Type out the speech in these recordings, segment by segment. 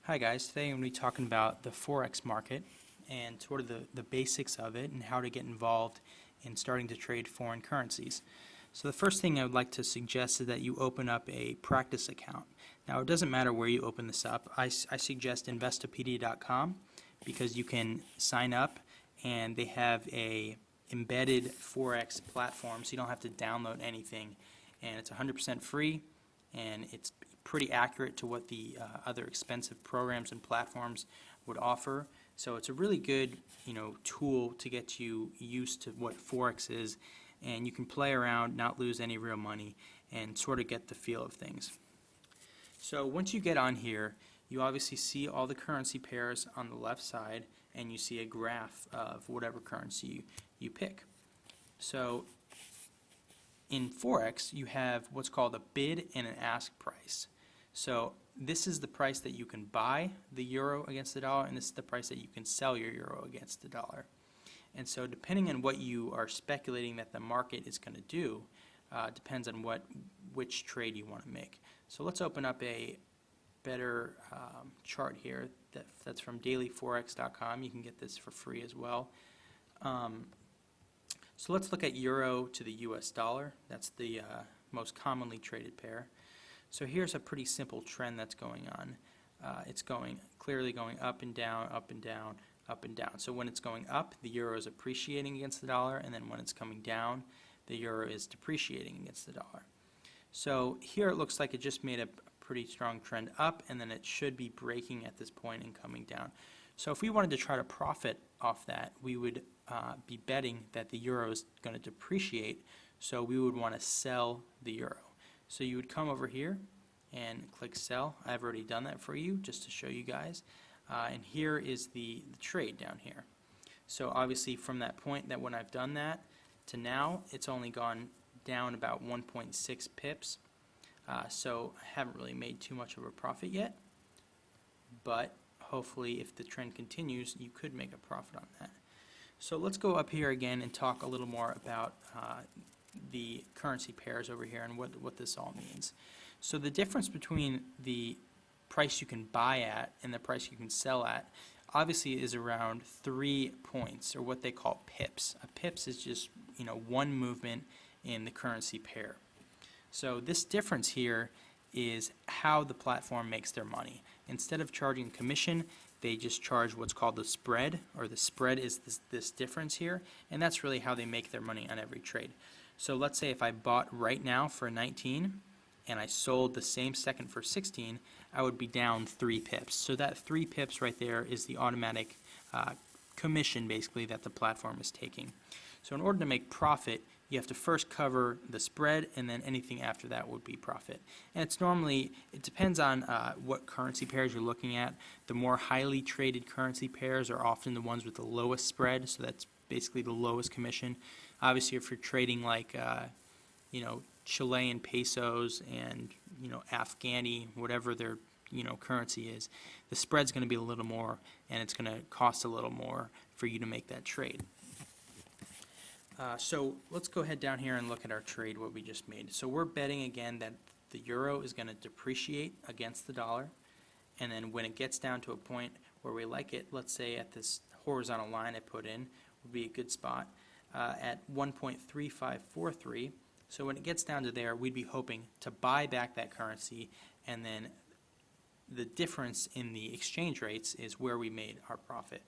Hi guys, today I'm going to be talking about the Forex market and sort of the basics of it and how to get involved in starting to trade foreign currencies. So the first thing I would like to suggest is that you open up a practice account. Now it doesn't matter where you open this up. I suggest Investopedia.com because you can sign up and they have a embedded Forex platform so you don't have to download anything, and it's 100% free and it's pretty accurate to what the other expensive programs and platforms would offer. So it's a really good, tool to get you used to what Forex is, and you can play around, not lose any real money, and sort of get the feel of things. So once you get on here, you obviously see all the currency pairs on the left side, and you see a graph of whatever currency you pick. So in Forex, you have what's called a bid and an ask price. So this is the price that you can buy the euro against the dollar, and this is the price that you can sell your euro against the dollar. And so depending on what you are speculating that the market is going to do, depends on which trade you want to make. So let's open up a better chart here that's from dailyforex.com. You can get this for free as well. So let's look at euro to the US dollar. That's the most commonly traded pair. So here's a pretty simple trend that's going on. It's clearly going up and down, up and down, up and down. So when it's going up, the euro is appreciating against the dollar, and then when it's coming down, the euro is depreciating against the dollar. So here it looks like it just made a pretty strong trend up, and then it should be breaking at this point and coming down. So if we wanted to try to profit off that, we would be betting that the euro is going to depreciate, so we would want to sell the euro. So you would come over here and click sell. I've already done that for you just to show you guys. And here is the trade down here. So obviously from that point that when I've done that to now, it's only gone down about 1.6 pips. So I haven't really made too much of a profit yet, but hopefully if the trend continues, you could make a profit on that. So let's go up here again and talk a little more about the currency pairs over here and what this all means. So the difference between the price you can buy at and the price you can sell at obviously is around 3 points, or what they call pips. A pips is just one movement in the currency pair. So this difference here is how the platform makes their money. Instead of charging commission, they just charge what's called the spread, or the spread is this difference here, and that's really how they make their money on every trade. So let's say if I bought right now for 19 and I sold the same second for 16, I would be down 3 pips. So that 3 pips right there is the automatic commission basically that the platform is taking. So in order to make profit, you have to first cover the spread, and then anything after that would be profit. And it depends on what currency pairs you're looking at. The more highly traded currency pairs are often the ones with the lowest spread, so that's basically the lowest commission. Obviously, if you're trading like Chilean pesos and Afghani, whatever their currency is, the spread's going to be a little more, and it's going to cost a little more for you to make that trade. So let's go ahead down here and look at our trade, what we just made. So we're betting again that the euro is going to depreciate against the dollar, and then when it gets down to a point where we like it, let's say at this horizontal line I put in would be a good spot at 1.3543. So when it gets down to there, we'd be hoping to buy back that currency, and then the difference in the exchange rates is where we made our profit.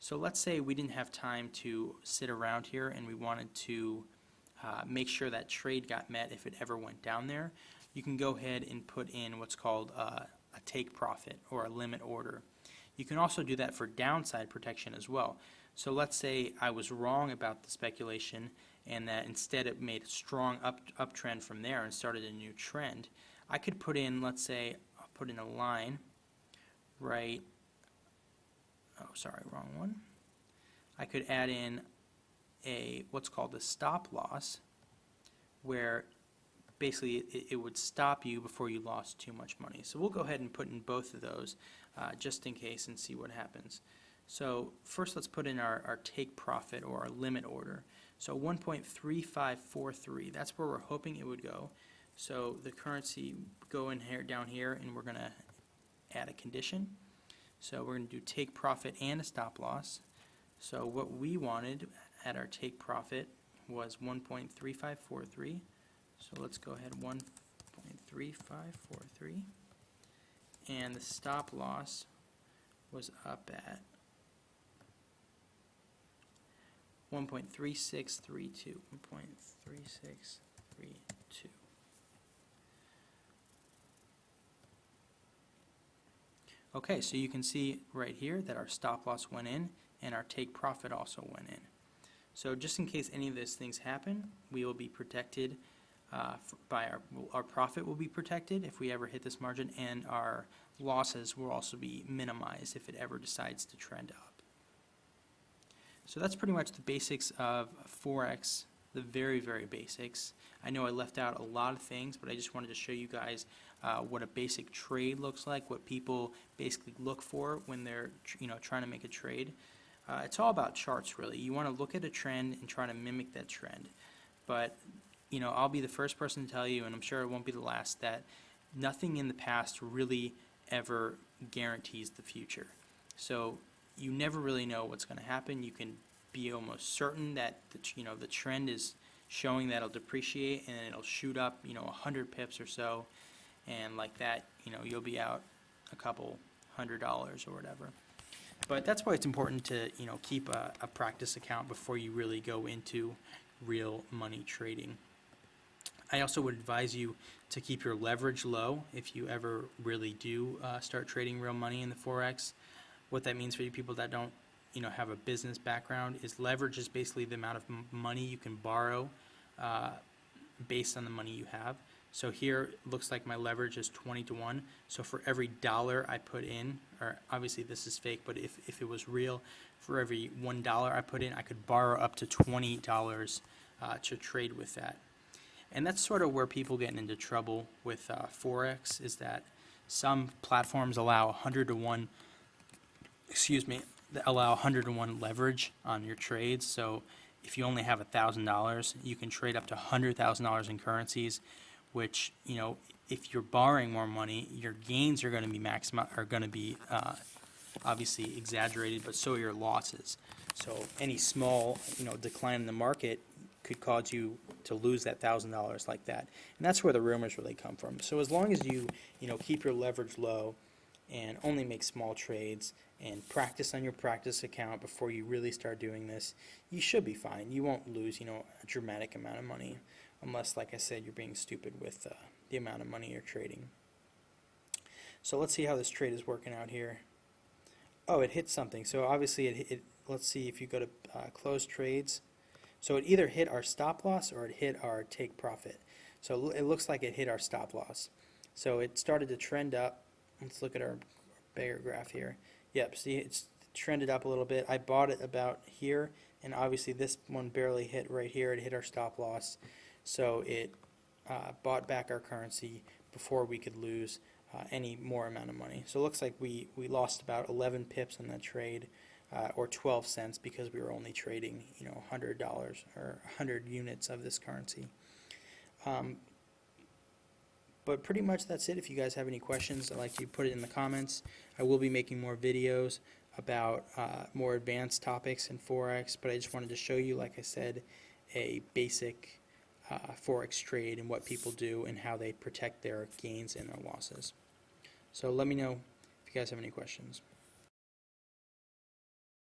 So let's say we didn't have time to sit around here and we wanted to make sure that trade got met if it ever went down there. You can go ahead and put in what's called a take profit or a limit order. You can also do that for downside protection as well. So let's say I was wrong about the speculation and that instead it made a strong uptrend from there and started a new trend. I could put in, let's say, I'll put in a line right. Oh, sorry, wrong one. I could add in what's called a stop loss, where basically it would stop you before you lost too much money. So we'll go ahead and put in both of those just in case and see what happens. So first let's put in our take profit or our limit order. So 1.3543, that's where we're hoping it would go. So the currency go in here, down here, and we're going to add a condition. So we're going to do take profit and a stop loss. So what we wanted at our take profit was 1.3543. So let's go ahead, 1.3543. And the stop loss was up at 1.3632. 1.3632. Okay, so you can see right here that our stop loss went in and our take profit also went in. So just in case any of those things happen, we will be protected by our profit will be protected if we ever hit this margin, and our losses will also be minimized if it ever decides to trend up. So that's pretty much the basics of Forex, the very, very basics. I know I left out a lot of things, but I just wanted to show you guys what a basic trade looks like, what people basically look for when they're trying to make a trade. It's all about charts, really. You want to look at a trend and try to mimic that trend. But I'll be the first person to tell you, and I'm sure it won't be the last, that nothing in the past really ever guarantees the future. So you never really know what's going to happen. You can be almost certain that the trend is showing that it'll depreciate and it'll shoot up 100 pips or so, and like that you'll be out a couple $100 or whatever. But that's why it's important to keep a practice account before you really go into real money trading. I also would advise you to keep your leverage low if you ever really do start trading real money in the Forex. What that means for you people that don't have a business background is leverage is basically the amount of money you can borrow based on the money you have. So here it looks like my leverage is 20 to 1. So for every dollar I put in, or obviously this is fake, but if it was real, for every $1 I put in, I could borrow up to $20 to trade with that. And that's sort of where people get into trouble with Forex, is that some platforms allow 100 to 1, allow 100 to 1 leverage on your trades. So if you only have $1,000, you can trade up to $100,000 in currencies, which, if you're borrowing more money, your gains are going to be obviously exaggerated, but so are your losses. So any small, decline in the market could cause you to lose that $1,000 like that. And that's where the rumors really come from. So as long as you, keep your leverage low and only make small trades and practice on your practice account before you really start doing this, you should be fine. You won't lose, a dramatic amount of money unless, like I said, you're being stupid with the amount of money you're trading. So let's see how this trade is working out here. Oh, it hit something. So obviously let's see if you go to close trades. So it either hit our stop loss or it hit our take profit. So it looks like it hit our stop loss. So it started to trend up. Let's look at our bigger graph here. Yep, see, it's trended up a little bit. I bought it about here, and obviously this one barely hit right here. It hit our stop loss. So it bought back our currency before we could lose any more amount of money. So it looks like we lost about 11 pips on that trade, or 12 cents, because we were only trading $100 or 100 units of this currency. But pretty much that's it. If you guys have any questions, I'd like you to put it in the comments. I will be making more videos about more advanced topics in Forex, but I just wanted to show you, like I said, a basic Forex trade and what people do and how they protect their gains and their losses. So let me know if you guys have any questions.